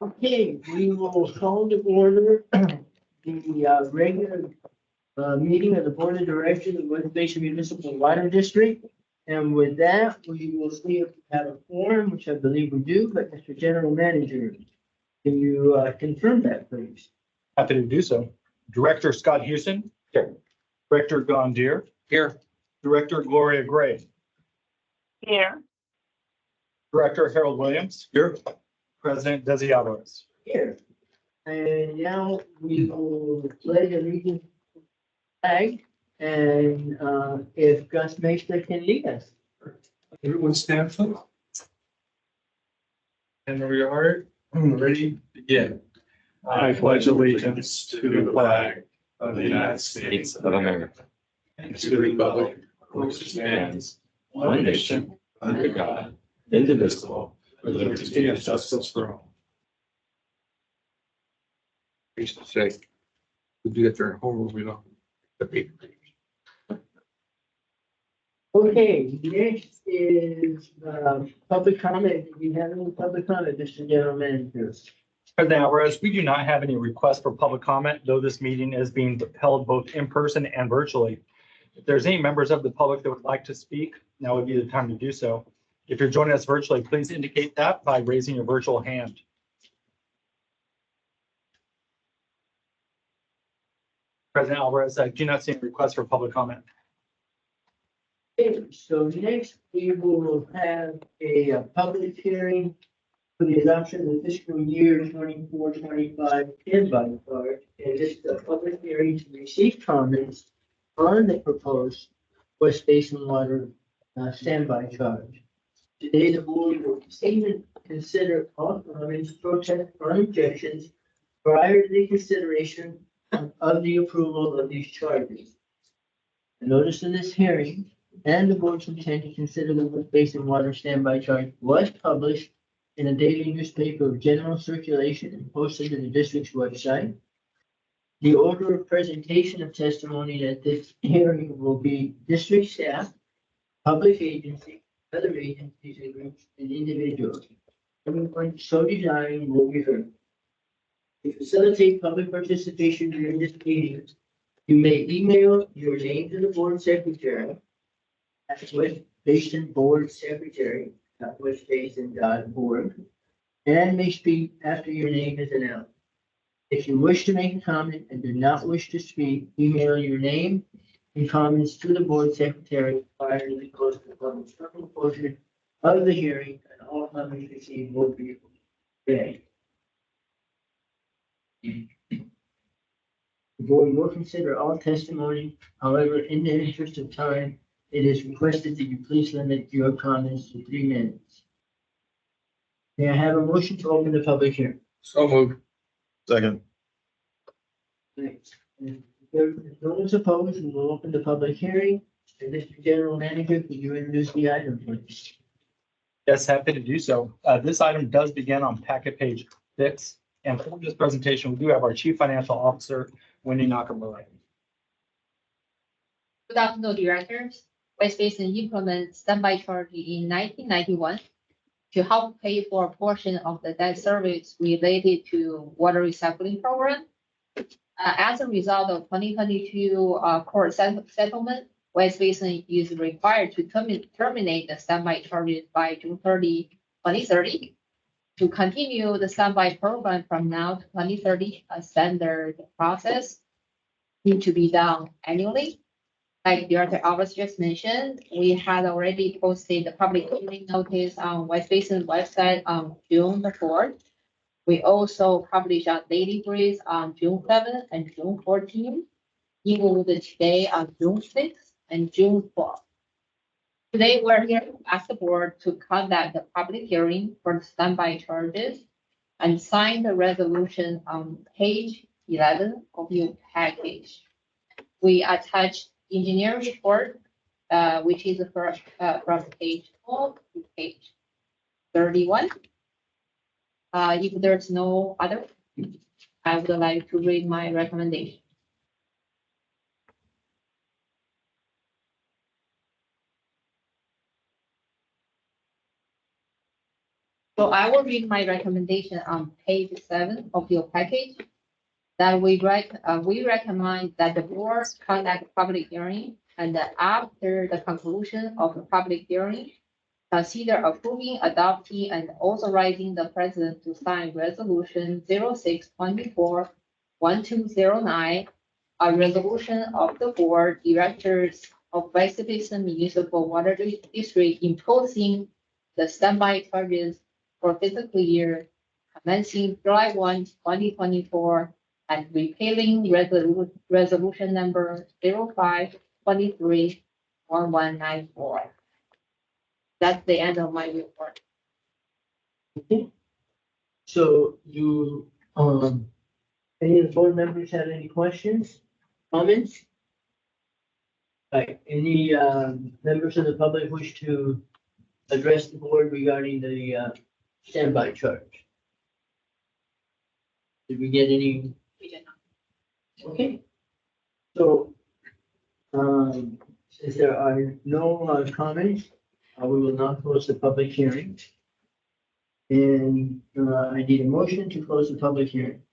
Okay, we will call to order the regular meeting of the Board of Directors of West Basin Municipal Water District. And with that, we will see if we have a quorum, which I believe we do, but Mr. General Manager, can you confirm that, please? Happy to do so. Director Scott Houston. Here. Director Gondier. Here. Director Gloria Gray. Here. Director Harold Williams. Here. President Desi Alvarez. Here. And now we will pledge allegiance to the flag, and if Gus Meister can lead us. Everyone stand up. And we are ready, begin. I pledge allegiance to the flag of the United States of America and to the republic for which it stands, one nation, under God, indivisible, with liberty and justice for all. I used to say, we do that during homework, we don't. Okay, next is public comment. Do you have any public comment, Mr. General Manager? President Alvarez, we do not have any requests for public comment, though this meeting is being held both in person and virtually. If there's any members of the public that would like to speak, now would be the time to do so. If you're joining us virtually, please indicate that by raising your virtual hand. President Alvarez, I do not see any requests for public comment. Okay, so next we will have a public hearing for the adoption of the fiscal year 24-25 invite card. And this is a public hearing to receive comments on the proposed West Basin Water standby charge. Today, the board will consider all comments, protests, or objections prior to the consideration of the approval of these charges. The notice of this hearing and the board's intent to consider the West Basin Water standby charge was published in a daily newspaper of general circulation and posted to the district's website. The order of presentation of testimony at this hearing will be district staff, public agency, other agencies and groups, and individuals. Everyone so desiring will be heard. To facilitate public participation during this meeting, you may email your name to the board secretary at West Basin Board Secretary at westbasin.org and may speak after your name is announced. If you wish to make a comment and do not wish to speak, email your name and comments to the board secretary prior to the close of the public portion of the hearing, and all comments received will be read. The board will consider all testimony. However, in the interest of time, it is requested that you please limit your comments to 3 minutes. May I have a motion to open the public hearing? So moved. Second. Thanks. If no one's opposed, we will open the public hearing. And Mr. General Manager, could you introduce the item, please? Yes, happy to do so. This item does begin on packet page 6. And for this presentation, we do have our Chief Financial Officer, Wendy Nakamura. Good afternoon, directors. West Basin implemented standby charge in 1991 to help pay for a portion of the debt service related to water recycling program. As a result of 2022 court settlement, West Basin is required to terminate the standby charges by June 30, 2030. To continue the standby program from now to 2030, a standard process need to be done annually. Like Director Alvarez just mentioned, we had already posted the public hearing notice on West Basin website on June the 4th. We also published a daily brief on June 7th and June 14th, included today on June 6th and June 12th. Today, we're here to ask the board to conduct the public hearing for the standby charges and sign the resolution on page 11 of your package. We attached engineering report, which is from page 12 to page 31. If there's no other, I would like to read my recommendation. So I will read my recommendation on page 7 of your package. That we recommend that the board conduct public hearing, and that after the conclusion of the public hearing, consider approving, adopting, and authorizing the president to sign resolution 06/24/1209, a resolution of the board directors of Basin Municipal Water District imposing the standby charges for fiscal year commencing July 1, 2024, and repealing resolution number 05/23/1194. That's the end of my report. Okay. So you, any of the board members have any questions, comments? Right, any, members of the public wish to address the board regarding the, standby charge? Did we get any? We did not. Okay. So, since there are no comments, we will now close the public hearing. And, I need a motion to close the public hearing.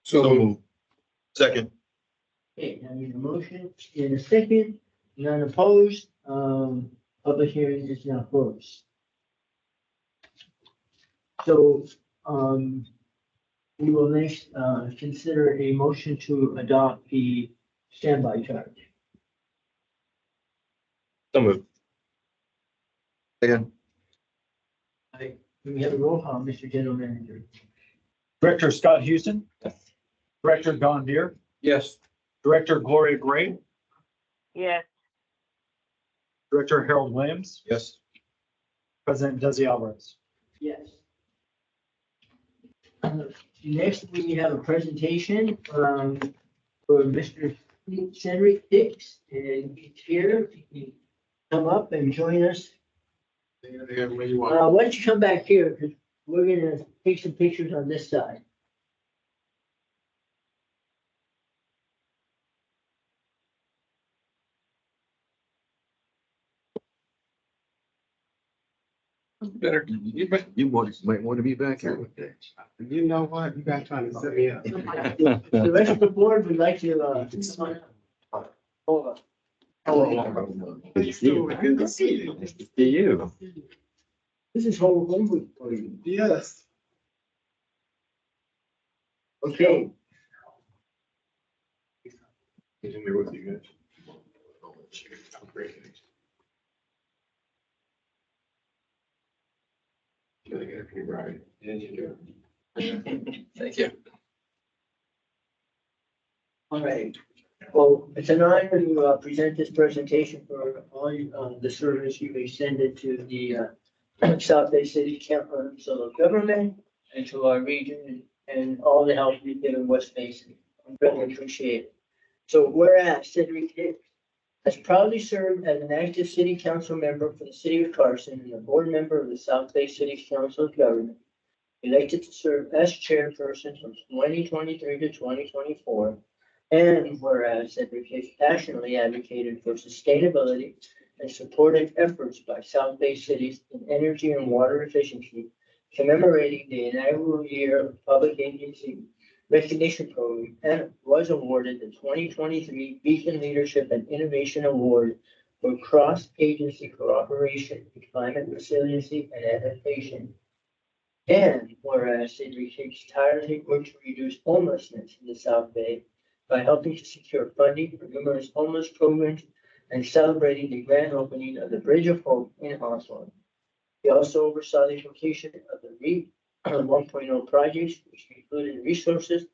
So moved. Second. Okay, I need a motion in a second, none opposed, public hearing is now closed. So, we will next, consider a motion to adopt the standby charge. So moved. Second. We have a roll call, Mr. General Manager. Director Scott Houston. Director Don Deere. Yes. Director Gloria Gray. yes, Director Harold Williams. Yes. President Desi Alvarez. Yes. Next, we have a presentation, for Mr. Cedric Hicks, and he's here. He can come up and join us. Why don't you come back here, because we're gonna take some pictures on this side. Better, might want to be back here. You know what? You guys trying to set me up. The rest of the board would like to, come on. Hold on. Good to see you. Good to see you. Nice to see you. This is whole homework for you. Yes. Okay, He's in there with you guys. Right. Yeah, you do. Thank you. all right. Well, it's an honor to present this presentation for all the service you've extended to the South Bay City Council of Government and to our region and all the help you've given West Basin. I really appreciate it. So whereas Cedric Hicks has proudly served as an active city council member for the city of Carson and a board member of the South Bay City Council of Government, elected to serve as chairperson from 2023 to 2024. And whereas Cedric Hicks passionately advocated for sustainability and supported efforts by South Bay cities in energy and water efficiency, commemorating the inaugural year of public agency recognition program, and was awarded the 2023 Basin Leadership and Innovation Award for cross-agency cooperation in climate resiliency and adaptation. And whereas Cedric Hicks tirelessly worked to reduce homelessness in the South Bay by helping to secure funding for numerous homeless programs and celebrating the grand opening of the Bridge of Hope in Hawthorne. He also oversaw the completion of the REAP 1.0 projects, which included resources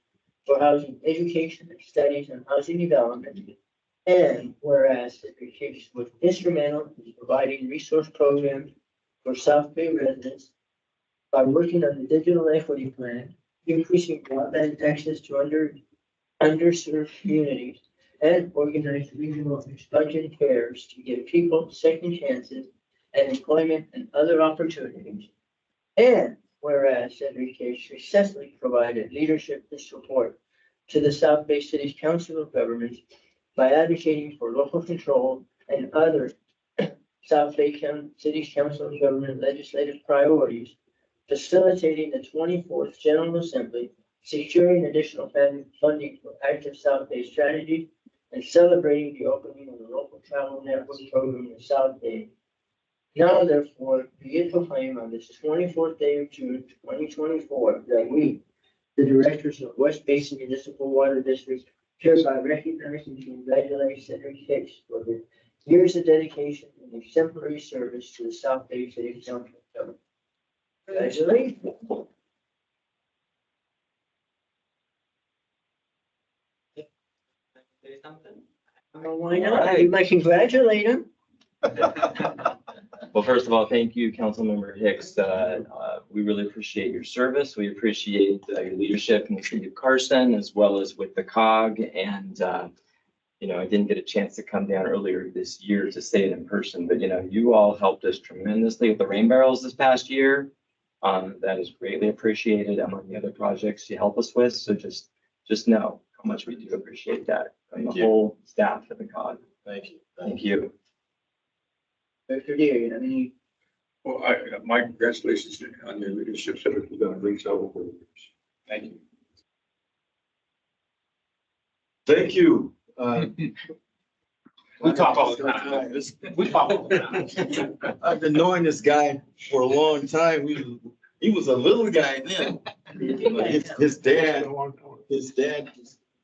for housing education and studies on housing development. And whereas Cedric Hicks was instrumental in providing resource programs for South Bay residents by working on the digital equity plan, increasing broadband access to underserved communities, and organized regional expansion fairs to give people second chances and employment and other opportunities. And whereas Cedric Hicks successfully provided leadership and support to the South Bay City's Council of Governments by advocating for local control and other South Bay City's Council of Government legislative priorities, facilitating the 24th General Assembly, securing additional funding for active South Bay strategy, and celebrating the opening of the local travel network program in South Bay. Now therefore, be it proclaimed on this 24th day of June, 2024, that we, the directors of West Basin Municipal Water District, hereby recognize and congratulate Cedric Hicks for the years of dedication and exemplary service to the South Bay City Council. Congratulations. Say something? I don't know why not. You might congratulate him. Well, first of all, thank you, Councilmember Hicks. We really appreciate your service. We appreciate your leadership in the city of Carson as well as with the COG. And, I didn't get a chance to come down earlier this year to say it in person, but, you all helped us tremendously with the rain barrels this past year. That is greatly appreciated among the other projects you help us with. So just know how much we do appreciate that from the whole staff at the COG. Thank you. Thank you. Dr. Deere, I mean, Well, my congratulations on your leadership. Cedric, you've done a great job over the years. Thank you. Thank you. We talk all the time. We talk all the time. I've been knowing this guy for a long time. He was a little guy then. His dad was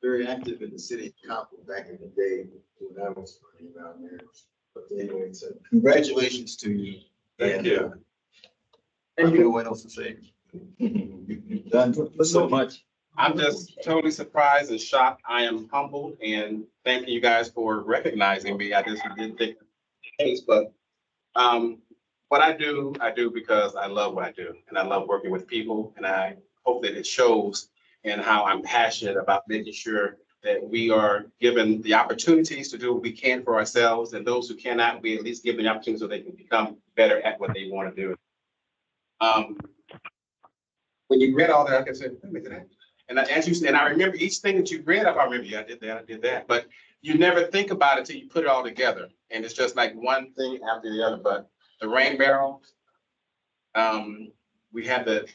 very active in the city of Compton back in the day when I was running around there. But anyway, so congratulations to you. Thank you. I don't know what else to say. You've done so much. I'm just totally surprised and shocked. I am humbled and thanking you guys for recognizing me. I just didn't think the case, but what I do because I love what I do and I love working with people, and I hope that it shows in how I'm passionate about making sure that we are given the opportunities to do what we can for ourselves, and those who cannot, we at least give them the opportunity so they can become better at what they want to do. When you read all that, like I said, let me do that. And as you said, and I remember each thing that you read up, I remember, yeah, I did that. But you never think about it till you put it all together. And it's just like one thing after the other. But the rain barrels, we had the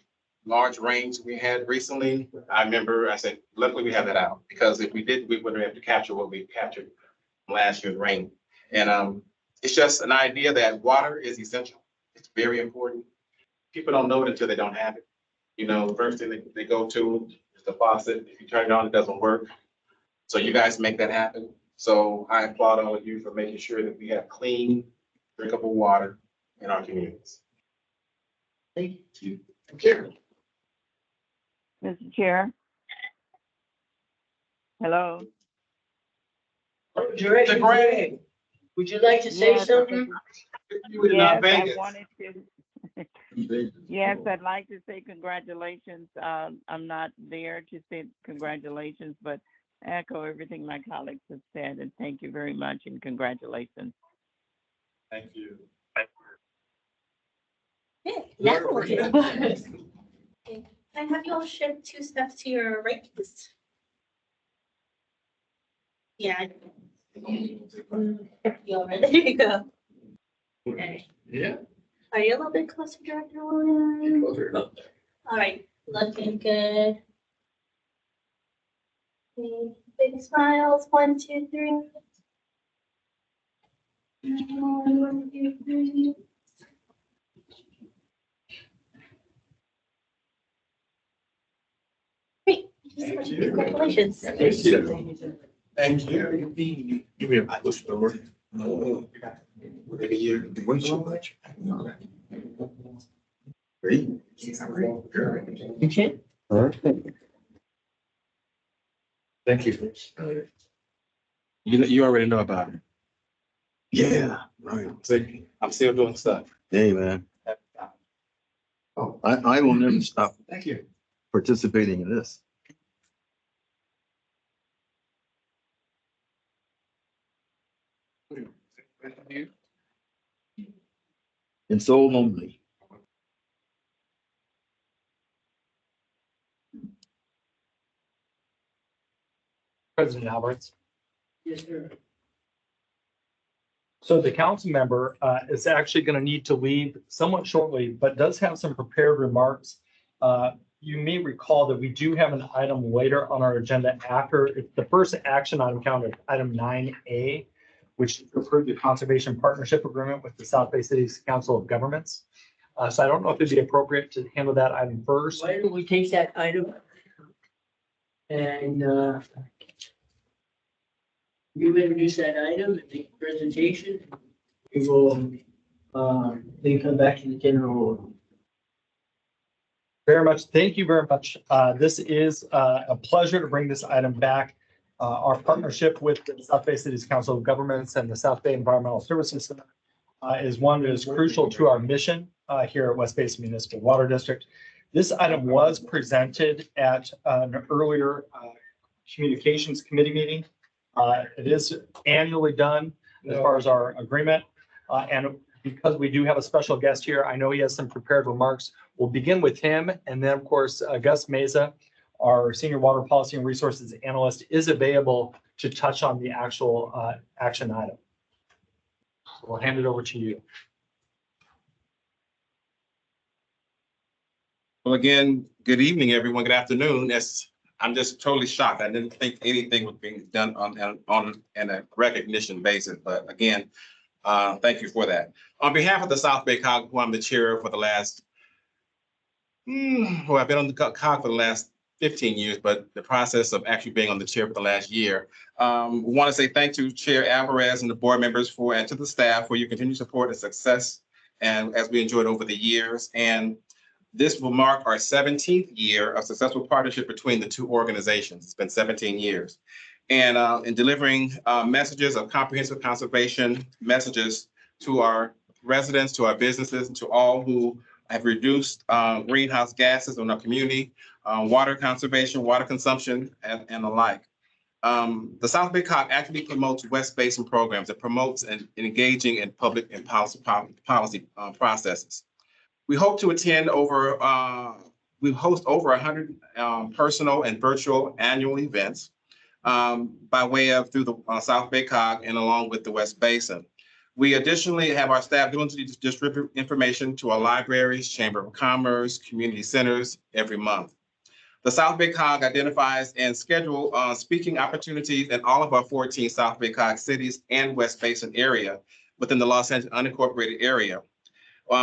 large rains we had recently. I remember I said, luckily we have that out, because if we didn't, we wouldn't have to capture what we captured from last year's rain. And it's just an idea that water is essential. It's very important. People don't know it until they don't have it. First thing they go to is the faucet. If you turn it on, it doesn't work. So you guys make that happen. So I applaud all of you for making sure that we have clean, drinkable water in our communities. thank you. Karen. Mr. Chair. Hello. Director Gray, would you like to say Yes. something? You in Yes, I Vegas. wanted to. Yes, I'd like to say congratulations. I'm not there to say congratulations, but echo everything my colleagues have said, and thank you very much and congratulations. Thank you. Now we're good. Okay. I have you all shift 2 steps to your right, please. Yeah. You all right? There you go. Okay. Yeah. Are you a little bit closer, Director Williams? All right, looking good. Okay, big smiles. 1, 2, 3. 1, 2, 3. Great. Thank you. Congratulations. Thank you. Thank you. Give me a push over. You win so much. Great. You can. Thank you. You already know about it. Yeah, right. See, I'm still doing stuff. Hey, man. Oh, I will never stop thank you. participating in this. And so lonely. President Alberts. Yes, sir. So the council member is actually going to need to leave somewhat shortly, but does have some prepared remarks. You may recall that we do have an item later on our agenda after it's the first action item counted, item 9A, which is to approve the conservation partnership agreement with the South Bay Cities Council of Governments. So I don't know if it'd be appropriate to handle that item first. Why don't we take that item? And you introduce that item and make a presentation. We will then come back to the general order. Very much. Thank you very much. This is a pleasure to bring this item back. Our partnership with the South Bay Cities Council of Governments and the South Bay Environmental Services Center is one that is crucial to our mission here at West Basin Municipal Water District. This item was presented at an earlier communications committee meeting. It is annually done as far as our agreement. And because we do have a special guest here, I know he has some prepared remarks. We'll begin with him. And then, of course, Gus Meza, our Senior Water Policy and Resources Analyst, is available to touch on the actual action item. So we'll hand it over to you. Well, again, good evening, everyone. Good afternoon. I'm just totally shocked. I didn't think anything was being done on a recognition basis. But again, thank you for that. On behalf of the South Bay COG, who I'm the chair for the last, I've been on the COG for the last 15 years, but the process of actually being on the chair for the last year. We want to say thank you to Chair Alvarez and the board members and to the staff for your continued support and success, and as we enjoyed over the years. And this will mark our 17th year of successful partnership between the two organizations. It's been 17 years. And in delivering messages of comprehensive conservation, messages to our residents, to our businesses, and to all who have reduced greenhouse gases in our community, water conservation, water consumption, and the like. The South Bay COG actually promotes West Basin programs. It promotes and engaging in public and policy processes. We hope to we host over 100 personal and virtual annual events by way of through the South Bay COG and along with the West Basin. We additionally have our staff diligently distribute information to our libraries, Chamber of Commerce, community centers every month. The South Bay COG identifies and schedule speaking opportunities in all of our 14 South Bay COG cities and West Basin area within the Los Angeles unincorporated area.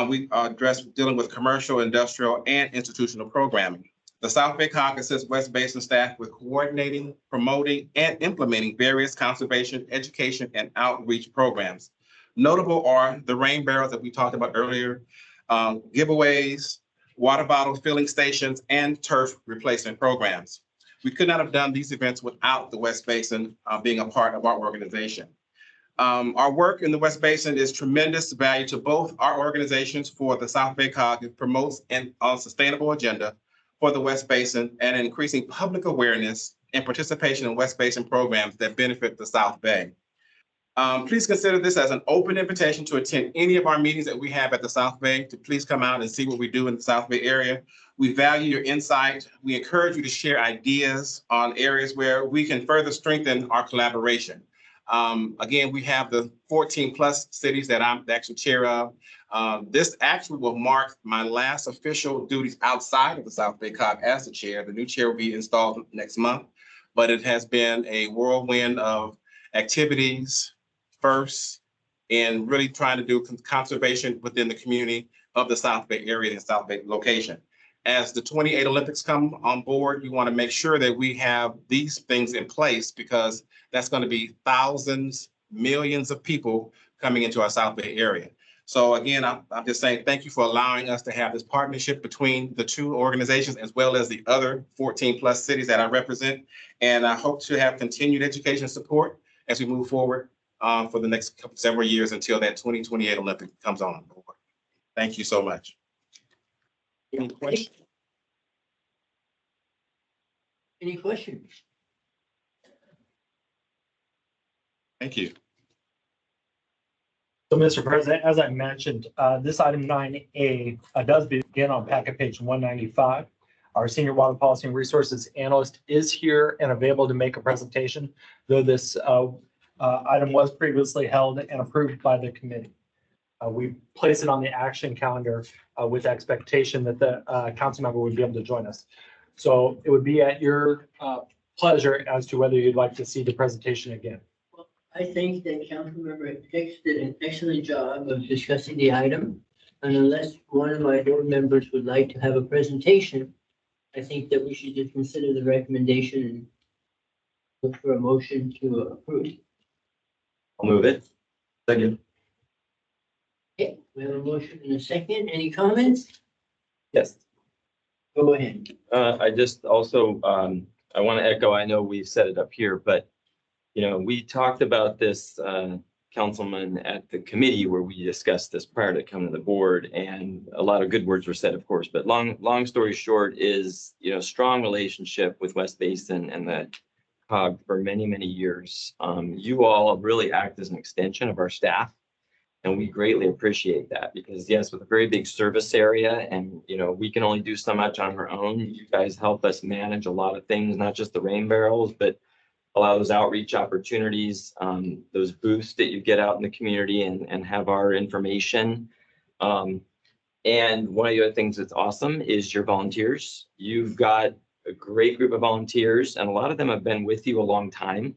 We address dealing with commercial, industrial, and institutional programming. The South Bay COG assists West Basin staff with coordinating, promoting, and implementing various conservation, education, and outreach programs. Notable are the rain barrels that we talked about earlier, giveaways, water bottle filling stations, and turf replacement programs. We could not have done these events without the West Basin being a part of our organization. Our work in the West Basin is tremendous value to both our organizations. For the South Bay COG, it promotes a sustainable agenda for the West Basin and increasing public awareness and participation in West Basin programs that benefit the South Bay. Please consider this as an open invitation to attend any of our meetings that we have at the South Bay, to please come out and see what we do in the South Bay area. We value your insight. We encourage you to share ideas on areas where we can further strengthen our collaboration. Again, we have the 14 plus cities that I'm the actual chair of. This actually will mark my last official duties outside of the South Bay COG as the chair. The new chair will be installed next month, but it has been a whirlwind of activities, first, and really trying to do conservation within the community of the South Bay area and South Bay location. As the 28 Olympics come on board, we want to make sure that we have these things in place, because that's going to be thousands, millions of people coming into our South Bay area. So again, I'm just saying thank you for allowing us to have this partnership between the two organizations, as well as the other 14 plus cities that I represent. And I hope to have continued education support as we move forward for the next several years until that 2028 Olympic comes on board. Thank you so much. Any questions? Any questions? Thank you. So, Mr. President, as I mentioned, this item 9A does begin on packet page 195. Our Senior Water Policy and Resources Analyst is here and available to make a presentation, though this Item was previously held and approved by the committee. We place it on the action calendar with expectation that the council member would be able to join us. So it would be at your pleasure as to whether you'd like to see the presentation again. I think that Councilmember Hicks did an excellent job of discussing the item. And unless one of my board members would like to have a presentation, I think that we should just consider the recommendation and look for a motion to approve. I'll move it. Second. Okay, we have a motion and a second. Any comments? Yes. Go ahead. I just also, I want to echo, I know we've set it up here, but, you know, we talked about this, councilman, at the committee where we discussed this prior to coming to the board, and a lot of good words were said, of course, but long story short is, you know, strong relationship with West Basin and the COG for many, many years. You all really act as an extension of our staff. And we greatly appreciate that because yes, with a very big service area and, you know, we can only do so much on our own. You guys help us manage a lot of things, not just the rain barrels, but a lot of those outreach opportunities, those booths that you get out in the community and have our information. And one of the other things that's awesome is your volunteers. You've got a great group of volunteers and a lot of them have been with you a long time.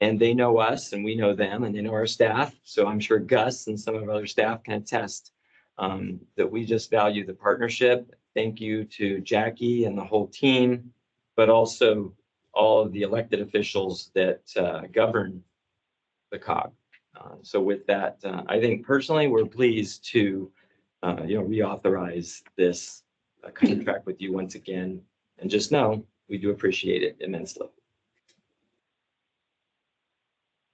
And they know us and we know them and they know our staff. So I'm sure Gus and some of our other staff can attest that we just value the partnership. Thank you to Jackie and the whole team, but also all of the elected officials that govern the COG. So with that, I think personally, we're pleased to reauthorize this contract with you once again. And just know, we do appreciate it immensely.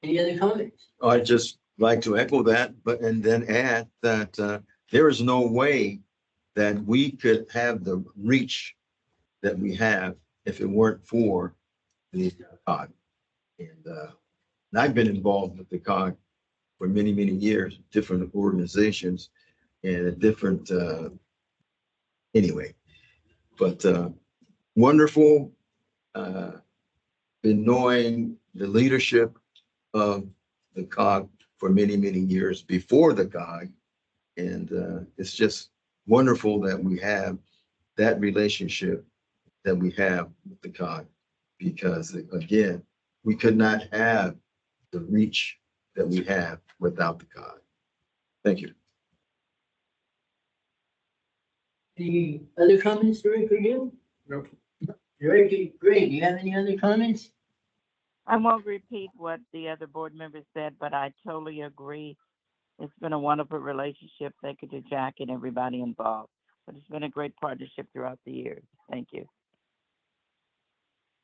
Any other comments? I'd just like to echo that, but, and then add that there is no way that we could have the reach that we have if it weren't for the COG. And I've been involved with the COG for many, many years, different organizations and different, anyway. But wonderful, been knowing the leadership of the COG for many, many years before the COG. And it's just wonderful that we have that relationship that we have with the COG, because again, we could not have the reach that we have without the COG. Thank you. Any other comments, Director Gill? No. Director Gray, do you have any other comments? I won't repeat what the other board members said, but I totally agree. It's been a wonderful relationship. Thank you to Jack and everybody involved. But it's been a great partnership throughout the years. Thank you.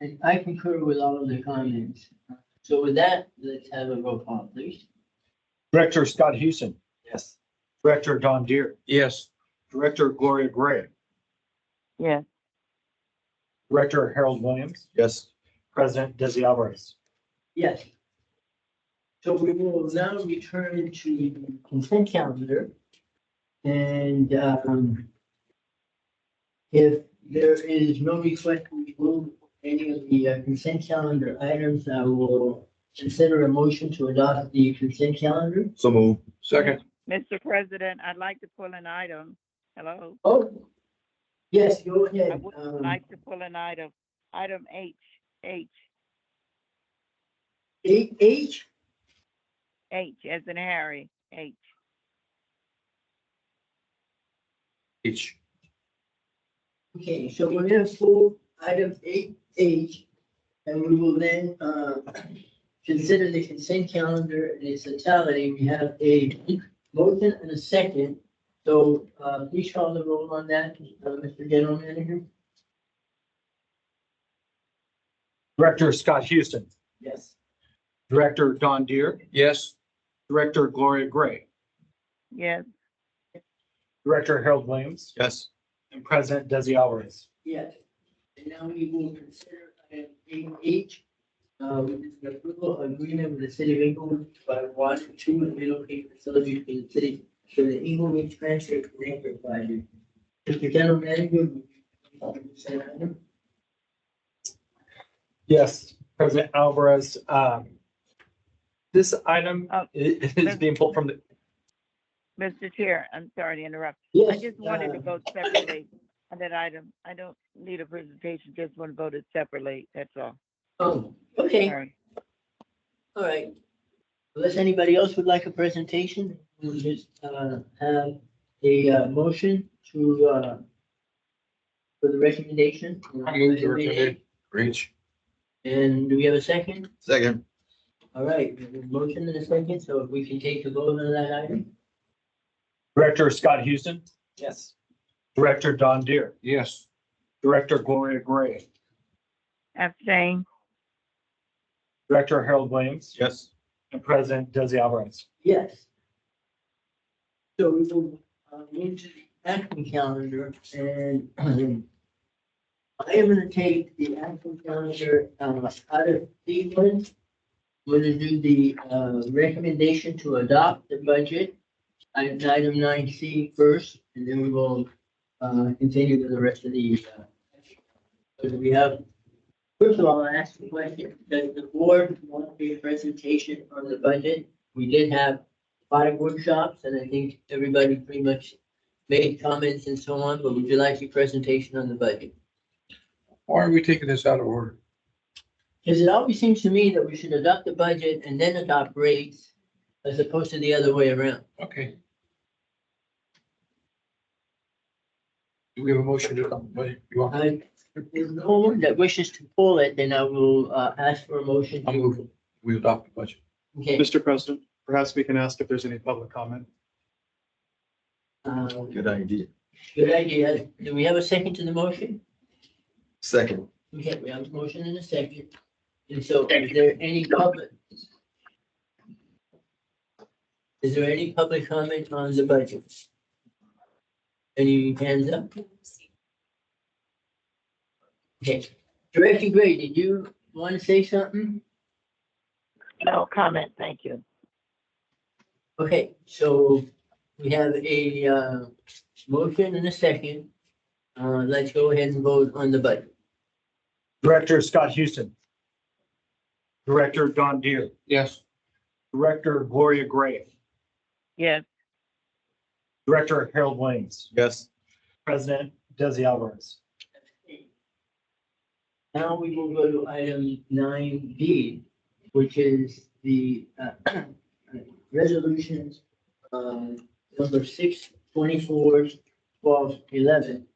And I concur with all of the comments. So with that, let's have a roll call, please. Director Scott Houston, Yes. Director Don Deere, Yes. Director Gloria Gray, Yes. Director Harold Williams, Yes. President Desi Alvarez. Yes. So we will now return to the consent calendar. And if there is no request to remove any of the consent calendar items, I will consider a motion to adopt the consent calendar. So move. Second. Mr. President, I'd like to pull an item. Hello? Oh, yes, go I ahead. would like to pull an item H. H, H as in Harry, H. H. okay, so we're gonna pull item 8H, and we will then consider the consent calendar in its totality. We have a motion and a second. So please call the roll on that, Mr. General Manager. Director Scott Houston, Yes. Director Don Deere, Yes. Director Gloria Gray, Yes. Director Harold Williams, Yes. and President Desi Alvarez. Yes. And now we will consider item 8H, which is the approval of agreement with the city of Inglewood by water to and relocate facilities for the city for the Inglewood Transit Connector project. Mr. General Manager, would you consent item? Yes, President Alvarez. This item Oh, is being pulled from the, Mr. Chair, I'm sorry to interrupt. I Yes, just wanted to vote separately on that item. I don't need a presentation, just want to vote it separately, that's all. oh, okay, Sorry. all right. Unless anybody else would like a presentation, we'll just, have a, motion to, for the recommendation. I move to recommend. Reach. And do we have a second? Second. All right, there's a motion and a second, so if we can take the vote on that item? Director Scott Houston, Yes. Director Don Deere, Yes. Director Gloria Gray, Abstain. Director Harold Williams, Yes. and President Desi Alvarez. Yes. So we will, into the action calendar and I am gonna take the action calendar, out of sequence. We're gonna do the, recommendation to adopt the budget. Item 9C first, and then we will, continue to the rest of the, so we have, first of all, I'll ask the question, does the board want a presentation on the budget? We did have 5 workshops, and I think everybody pretty much made comments and so on, but would you like a presentation on the budget? Why are we taking this out of order? Because it always seems to me that we should adopt the budget and then adopt rates, as opposed to the other way around. Okay. Do we have a motion to adopt the budget? You want? If there's no one that wishes to pull it, then I will, ask for a motion. I'll move. We adopt the budget. Okay. Mr. President, perhaps we can ask if there's any public comment. Good idea. Good idea. Do we have a second to the motion? Second. Okay, we have a motion and a second. And so is there any public? Is there any public comment on the budget? Any hands up? Okay, Director Gray, did you want to say something? No comment, thank you. Okay, so we have a, motion and a second. Let's go ahead and vote on the budget. Director Scott Houston, Director Don Deere, Yes. Director Gloria Gray, Yes. Director Harold Williams, Yes. President Desi Alvarez. Now we will go to item 9B, which is the resolutions number 624, 12, 11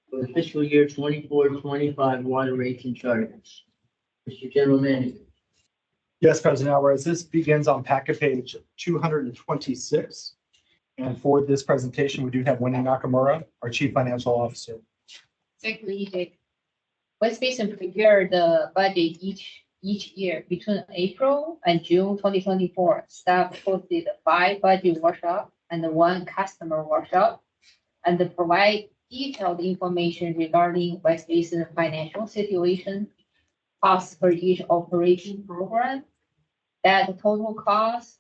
for the fiscal year 24-25 water rates and charges. Mr. General Manager. Yes, President Alvarez, this begins on packet page 226. And for this presentation, we do have Wendy Nakamura, our Chief Financial Officer. Secretary, West Basin prepared the budget each year between April and June 2024. Staff hosted 5 budget workshops and 1 customer workshop, and they provide detailed information regarding West Basin financial situation, costs for each operating program, that the total cost,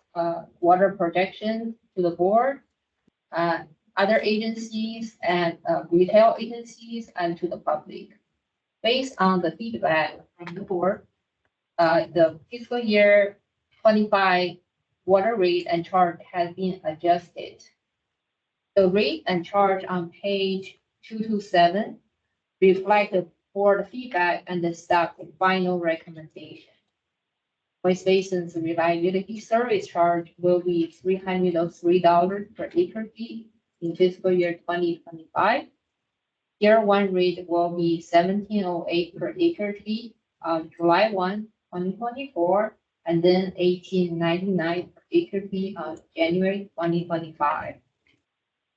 water projection to the board, other agencies and retail agencies, and to the public. Based on the feedback from the board, the fiscal year 25 water rate and charge has been adjusted. The rate and charge on page 227 reflect the board feedback and the staff's final recommendation. West Basin's reliability service charge will be $303 per acre feet in fiscal year 2025. Year 1 rate will be $17.08 per acre feet on July 1, 2024, and then $18.99 per acre feet on January 2025.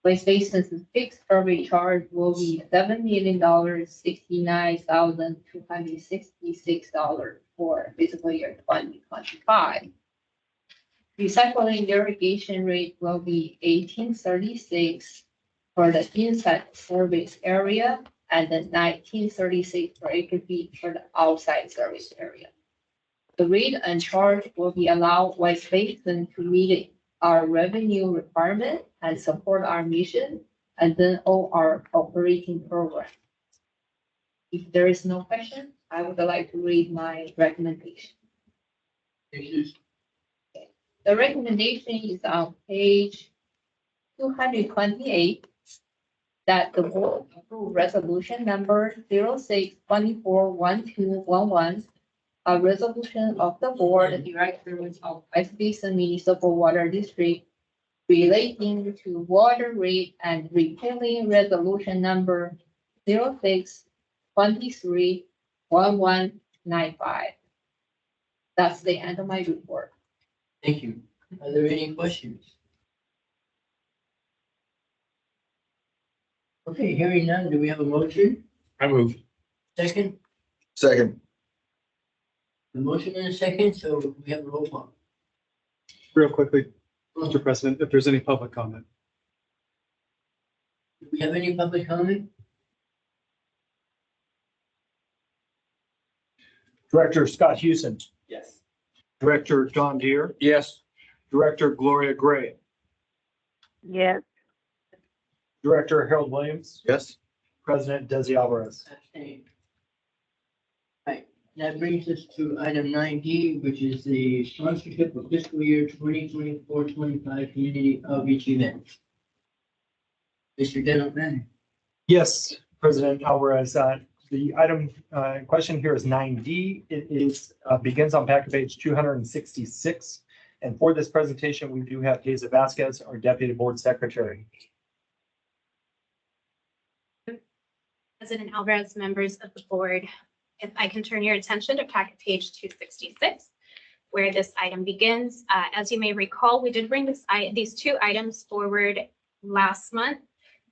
West Basin's fixed survey charge will be $7,069,266 for fiscal year 2025. Recycling irrigation rate will be $18.36 for the inside service area and then $19.36 per acre feet for the outside service area. The rate and charge will be allow West Basin to meet our revenue requirement and support our mission, and then all our operating program. If there is no question, I would like to read my recommendation. The recommendation is on page 228 that the board approve resolution number 06-24-1211, a resolution of the board of directors of West Basin Municipal Water District relating to water rate and repealing resolution number 06-23-1195. That's the end of my report. Thank you. Are there any questions? Okay, hearing none, do we have a motion? I move. Second? Second. The motion and a second, so we have a roll call. Real quickly, Mr. President, if there's any public comment. Do we have any public comment? Director Scott Houston, Yes. Director John Deere, Yes. Director Gloria Gray, Yes, Director Harold Williams, Yes. President Desi Alvarez. Abstain. Right, that brings us to item 9D, which is the sponsorship of fiscal year 2024-25 community outreach events. Mr. Gentleman. Yes, President Alvarez, the item in question here is 9D. It is, begins on packet page 266. And for this presentation, we do have Hazel Vasquez, our Deputy Board Secretary. President Alvarez, members of the board, if I can turn your attention to packet page 266, where this item begins. As you may recall, we did bring these two items forward last month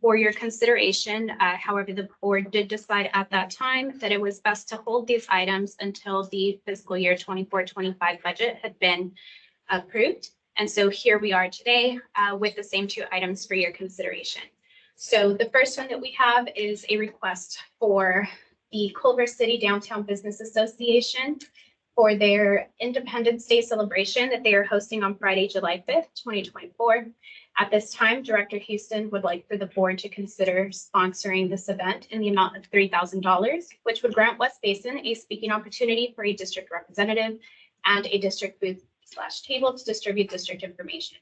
for your consideration. However, the board did decide at that time that it was best to hold these items until the fiscal year 24-25 budget had been approved. And so here we are today with the same two items for your consideration. So the first one that we have is a request for the Culver City Downtown Business Association for their Independence Day celebration that they are hosting on Friday, July 5th, 2024. At this time, Director Houston would like for the board to consider sponsoring this event in the amount of $3,000, which would grant West Basin a speaking opportunity for a district representative and a district booth/table to distribute district information.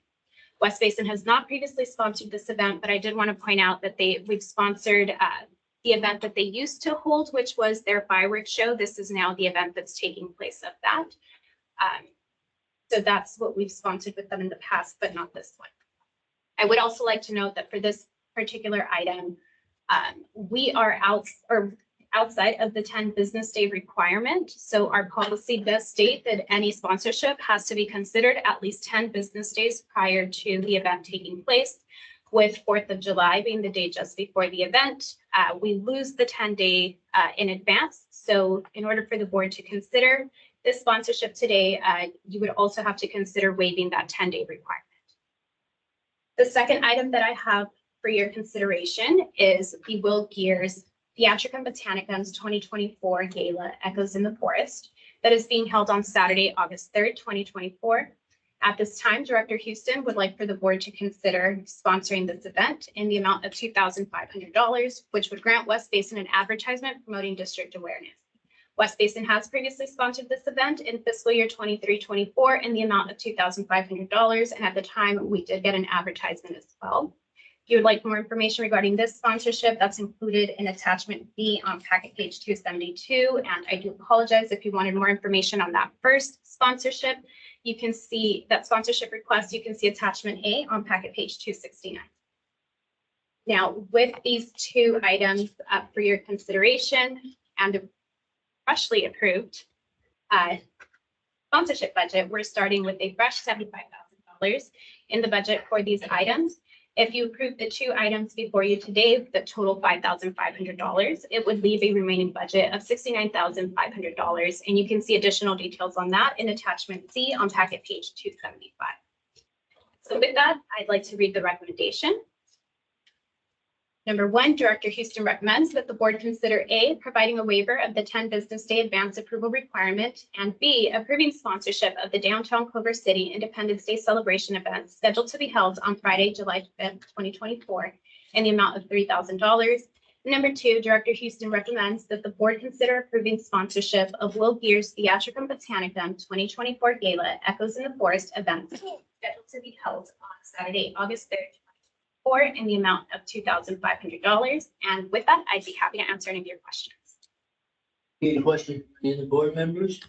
West Basin has not previously sponsored this event, but I did want to point out that we've sponsored the event that they used to hold, which was their fireworks show. This is now the event that's taking place of that. So that's what we've sponsored with them in the past, but not this one. I would also like to note that for this particular item, we are outside of the 10 business day requirement. So our policy does state that any sponsorship has to be considered at least 10 business days prior to the event taking place, with 4th of July being the day just before the event. We lose the 10-day in advance. So in order for the board to consider this sponsorship today, you would also have to consider waiving that 10-day requirement. The second item that I have for your consideration is the Will Gears Theatricum Botanicum's 2024 Gala Echoes in the Forest that is being held on Saturday, August 3rd, 2024. At this time, Director Houston would like for the board to consider sponsoring this event in the amount of $2,500, which would grant West Basin an advertisement promoting district awareness. West Basin has previously sponsored this event in fiscal year 23-24 in the amount of $2,500, and at the time, we did get an advertisement as well. If you would like more information regarding this sponsorship, that's included in attachment B on packet page 272. And I do apologize if you wanted more information on that first sponsorship. You can see that sponsorship request, you can see attachment A on packet page 269. Now, with these two items up for your consideration and the freshly approved sponsorship budget, we're starting with a fresh $75,000 in the budget for these items. If you approve the two items before you today, that total $5,500, it would leave a remaining budget of $69,500. And you can see additional details on that in attachment C on packet page 275. So with that, I'd like to read the recommendation. Number one, Director Houston recommends that the board consider A, providing a waiver of the 10 business day advance approval requirement, and B, approving sponsorship of the Downtown Culver City Independence Day celebration event scheduled to be held on Friday, July 5th, 2024, in the amount of $3,000. Number two, Director Houston recommends that the board consider approving sponsorship of Will Geer's Theatricum Botanicum 2024 Gala Echoes in the Forest event scheduled to be held on Saturday, August 3rd, 2024, in the amount of $2,500. And with that, I'd be happy to answer any of your questions. Any questions from any of the board members?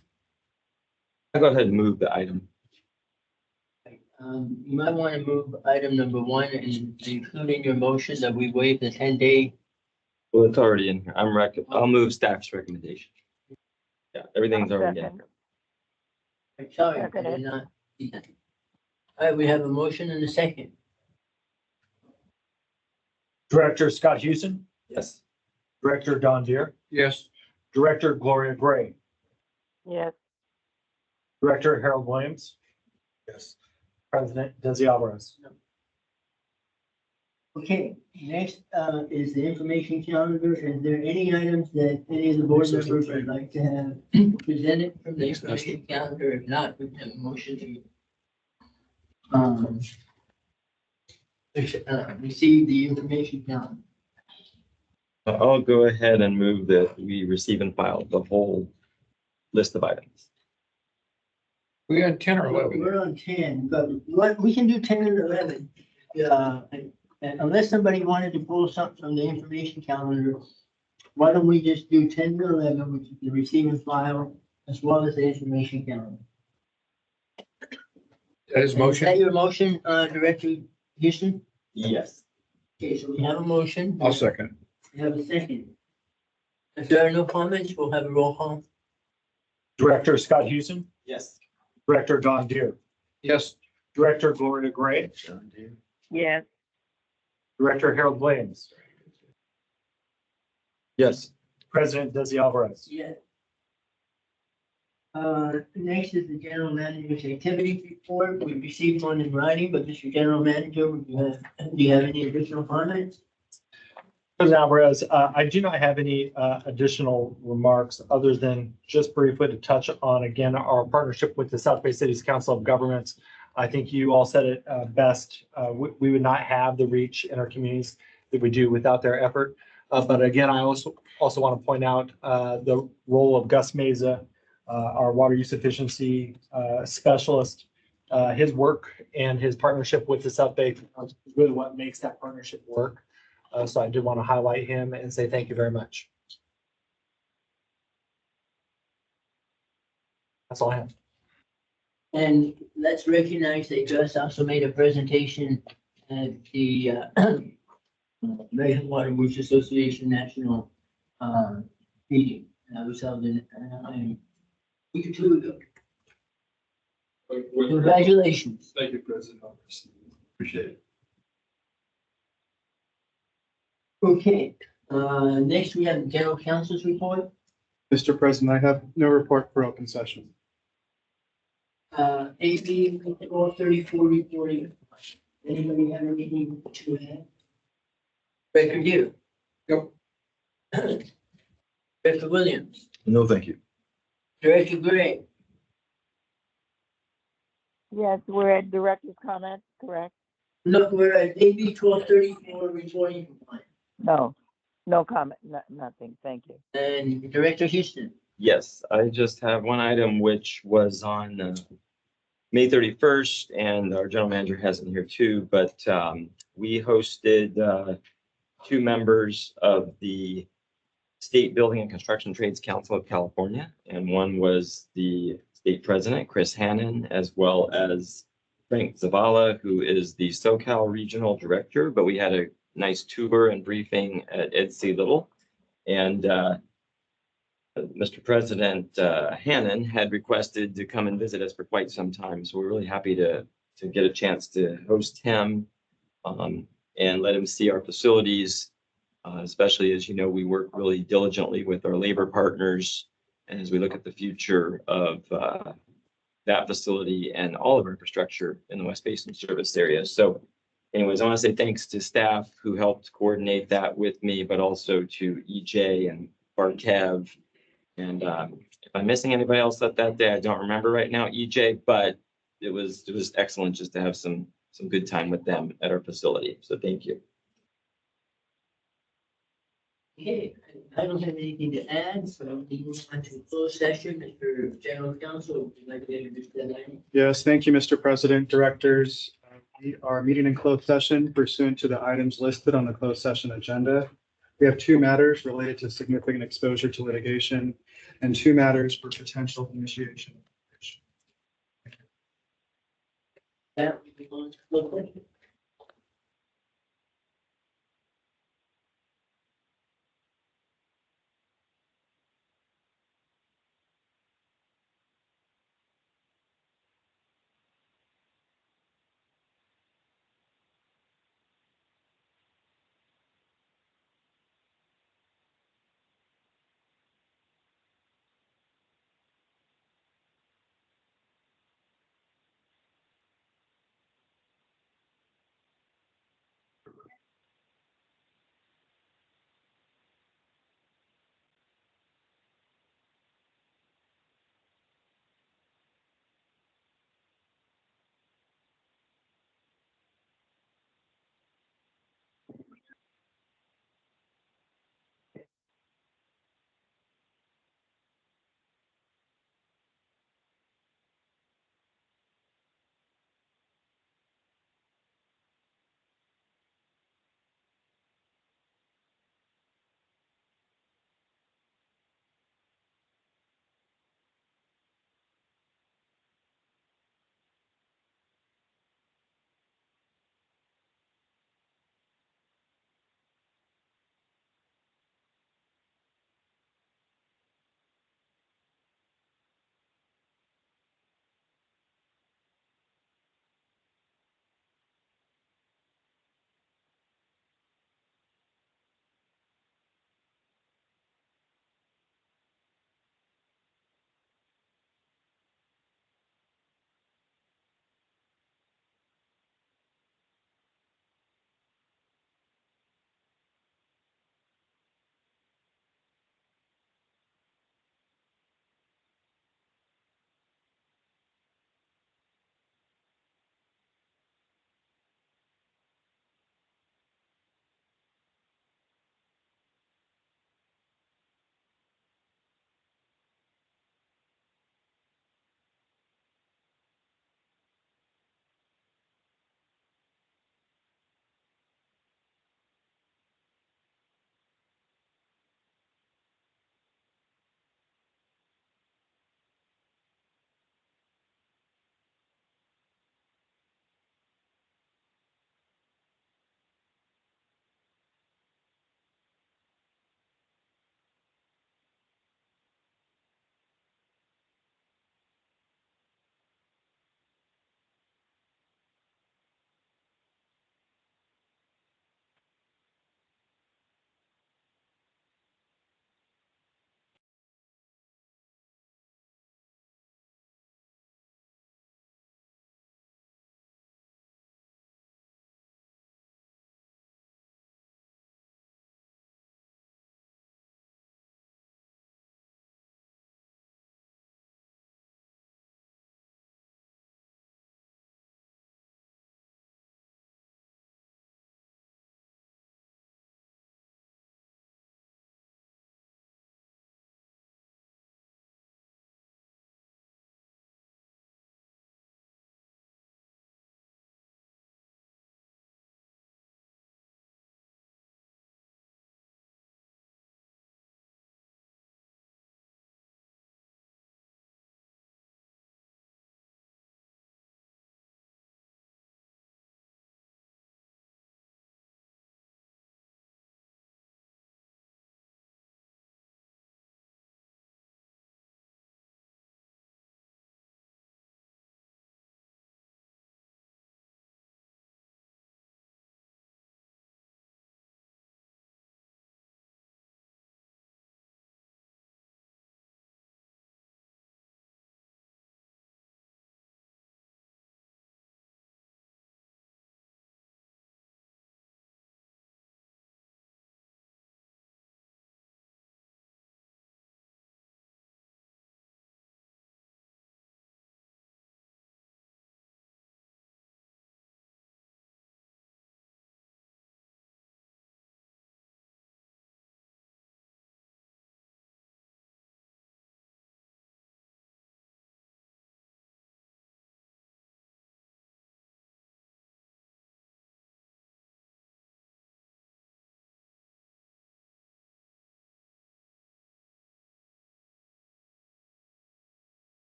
I'll go ahead and move the item. You might want to move item number one and include in your motion that we waive the 10-day. Well, it's already in here. I'll move staff's recommendation. Yeah, everything's already in. Second. Sorry, I Second. did not see that. All right, we have a motion and a second. Director Scott Houston, Yes. Director Don Deere, Yes. Director Gloria Gray, Yes. Director Harold Williams, Yes. President Desi Alvarez. Okay, next is the information calendar. Is there any items that any of the board members would like to have presented from the information calendar? If not, we can have a motion to receive the information calendar. I'll go ahead and move that we receive and file the whole list of items. We got 10 or 11. We're on 10, but what, we can do 10 and 11. Unless somebody wanted to pull something from the information calendar, why don't we just do 10 to 11, which is the receive and file, as well as the information calendar? That is Is that motion. your motion, Director Houston? Yes. Okay, so we have a motion. I'll second. We have a second. If there are no comments, we'll have a roll call. Director Scott Houston, Yes. Director Don Deere, Yes. Director Gloria Gray, Yes. Director Harold Williams, Yes. President Desi Alvarez. Yeah. Next is the general manager's activity report. We received one in writing, but Mr. General Manager, do you have any additional comments? President Alvarez, I do not have any additional remarks other than just briefly to touch on, again, our partnership with the South Bay Cities Council of Governments. I think you all said it best. We would not have the reach in our communities that we do without their effort. But again, I also want to point out the role of Gus Meza, our water use efficiency specialist. His work and his partnership with the South Bay is really what makes that partnership work. So I did want to highlight him and say thank you very much. That's all I have. And let's recognize that Gus also made a presentation at the American Water Works Association National meeting. That was held in a week or two ago. Congratulations. Thank you, President. Appreciate it. Okay, next we have the general counsel's report. Mr. President, I have no report for open session. AB 1234 reporting. Anybody have anything to add? Director Deere. Yep. Director Williams. No, thank you. Director Gray. Yes, we're at director's comments, correct? Look, we're at AB 1234 reporting compliance. No comment, nothing, thank you. And Director Houston. Yes, I just have one item which was on May 31st, and our general manager has it here too, but we hosted two members of the State Building and Construction Trades Council of California, and one was the state president, Chris Hannon, as well as Frank Zavala, who is the SoCal Regional Director, but we had a nice tour and briefing at Ed C. Little. And Mr. President Hannon had requested to come and visit us for quite some time. So we're really happy to get a chance to host him and let him see our facilities, especially as you know, we work really diligently with our labor partners. And as we look at the future of that facility and all of our infrastructure in the West Basin service area. So anyways, I want to say thanks to staff who helped coordinate that with me, but also to EJ and Barkev. And if I'm missing anybody else at that day, I don't remember right now, EJ, but it was excellent just to have some good time with them at our facility. So thank you. Okay, I don't have anything to add, so I'm moving on to closed session. Mr. General Counsel, would you like to introduce that item? Yes, thank you, Mr. President, directors. We are meeting in closed session pursuant to the items listed on the closed session agenda. We have two matters related to significant exposure to litigation and two matters for potential initiation. That would be on to closed session.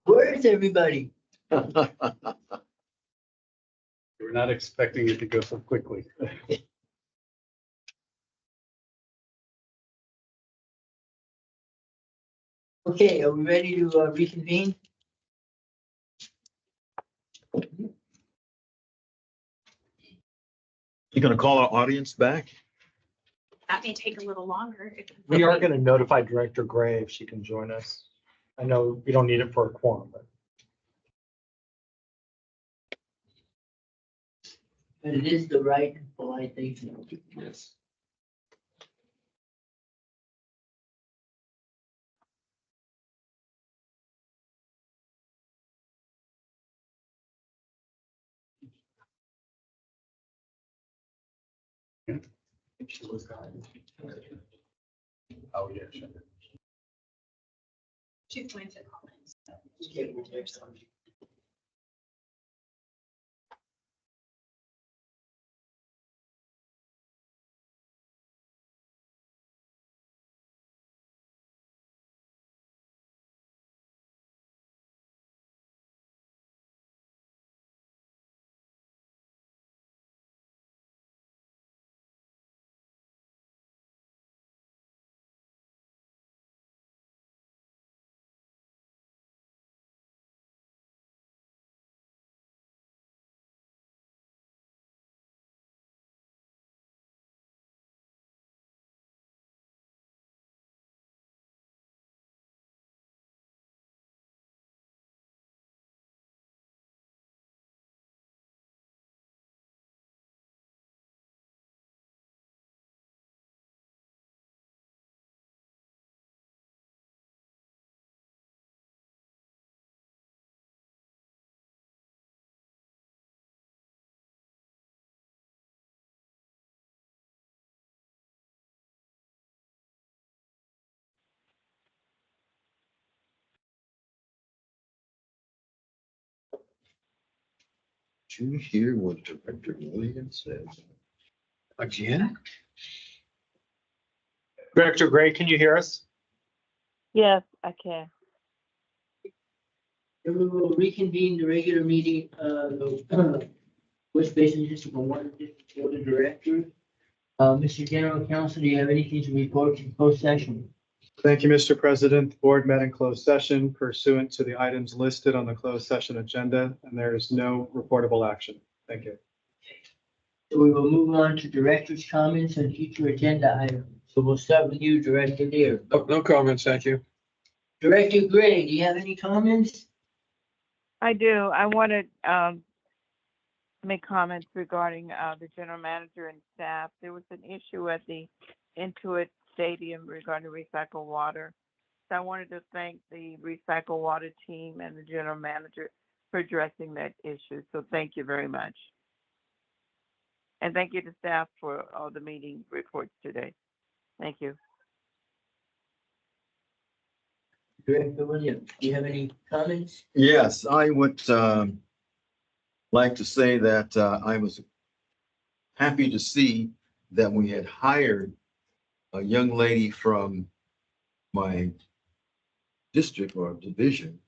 Where is everybody? We're not expecting it to go so quickly. Okay, are we ready to reconvene? You gonna call our audience back? That may take a little longer. We are going to notify Director Gray if she can join us. I know we don't need it for a quorum, but But it is the right and polite thing to do. Yes. Oh, yeah, sure. She's going to comments. Okay, well, next time. Did you hear what Director Williams said? Again? Director Gray, can you hear us? Yes, I can. Then we will reconvene the regular meeting, the West Basin District One District Board of Directors. Mr. General Counsel, do you have anything to report from closed session? Thank you, Mr. President. The board met in closed session pursuant to the items listed on the closed session agenda, and there is no reportable action. Thank you. So we will move on to director's comments and future agenda items. So we'll start with you, Director Lear. No comments, thank you. Director Gray, do you have any comments? I do. I wanted make comments regarding the general manager and staff. There was an issue at the Intuit Stadium regarding recycled water. So I wanted to thank the recycled water team and the general manager for addressing that issue. So thank you very much. And thank you to staff for all the meeting reports today. Thank you. Director Williams, do you have any comments? Yes, I would like to say that I was happy to see that we had hired a young lady from my district or division.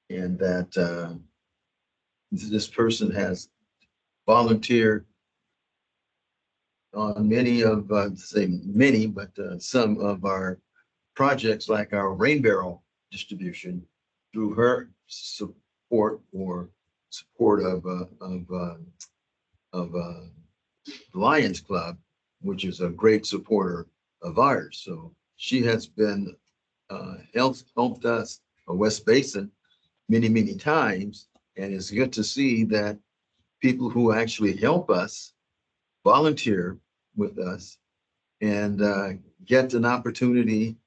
And that this person has volunteered on many of, say many, but some of our projects like our rain barrel distribution through her support or support of Lions Club, which is a great supporter of ours. So she has been helped us, West Basin, many times. And it's good to see that people who actually help us volunteer with us and get an opportunity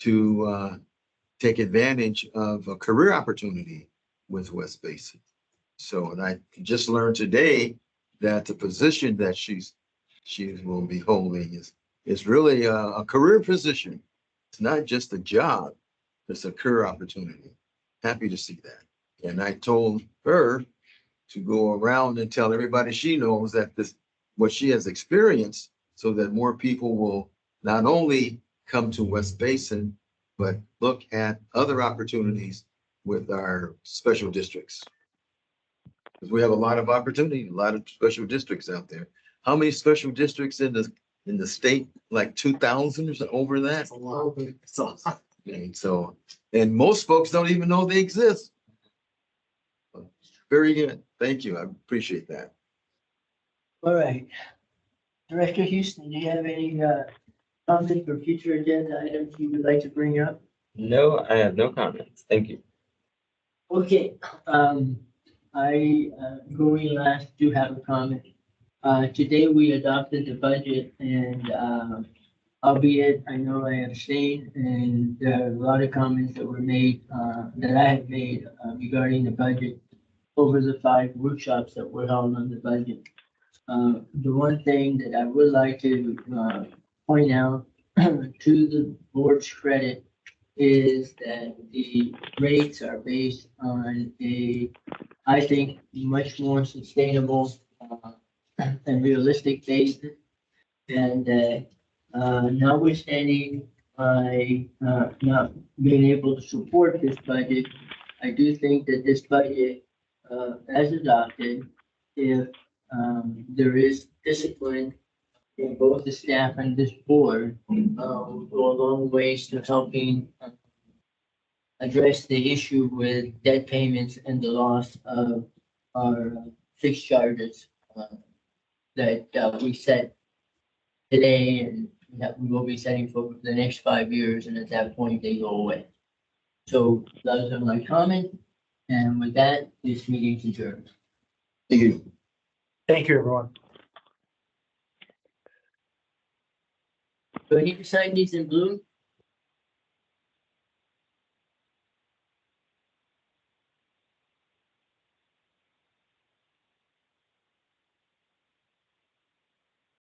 to take advantage of a career opportunity with West Basin. So, and I just learned today that the position that she will be holding is really a career position. It's not just a job, it's a career opportunity. Happy to see that. And I told her to go around and tell everybody she knows that what she has experienced, so that more people will not only come to West Basin, but look at other opportunities with our special districts. Because we have a lot of opportunity, a lot of special districts out there. How many special districts in the state? Like 2,000 or so, over that? And so, and most folks don't even know they exist. Very good. Thank you. I appreciate that. All right. Director Houston, do you have any comments or future agenda items you would like to bring up? No, I have no comments. Thank you. Okay, going last, do have a comment. Today we adopted the budget and, albeit I know I abstained and there are a lot of comments that were made, that I have made regarding the budget over the 5 workshops that were held on the budget. The one thing that I would like to, point out to the board's credit is that the rates are based on a, I think, much more sustainable and realistic basis. And notwithstanding my not being able to support this budget, I do think that this budget, as adopted, if there is discipline in both the staff and this board, will go a long ways to helping address the issue with debt payments and the loss of our fixed charges that we set today and that we will be setting for the next 5 years, and at that point, they go away. So those are my comments, and with that, this meeting is adjourned. Thank you. Thank you, everyone. Do I need to sign these in blue?